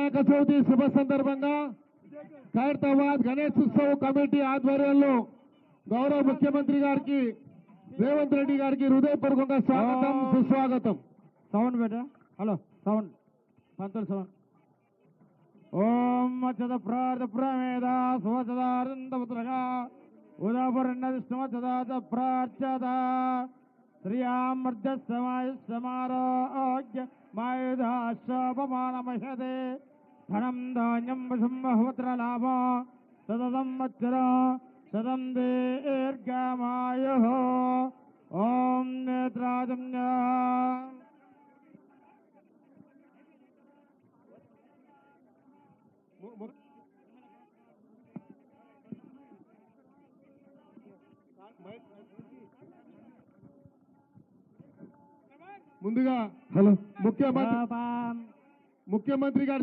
వినాయక చవితి శుభ సందర్భంగా ఖైరతాబాద్ గణేష్ ఉత్సవ్ కమిటీ ఆధ్వర్యంలో గౌరవ ముఖ్యమంత్రి గారికి రేవంత్ రెడ్డి గారికి హృదయపూర్వకంగా స్వాగతం సుస్వాగతం. సౌండ్ బేటా. హలో సౌండ్ పంతులు సౌండ్. ఓం అచ్చద ప్రార్థ ప్రమేద సువచదారందపుత్రగా ఉదాపరణ విష్ణుమచ్చదాత ప్రార్చద శ్రీయామర్ధ సమాయ సమారోగ్య మాయుధాశోపమానమహదే ధనం ధాన్యం వసుంబహుత్ర లాభ సదం మచ్చర సదం దీర్ఘమాయు. ఓం నేత్రాజన్య ముందుగా ముఖ్యమంత్రి గారు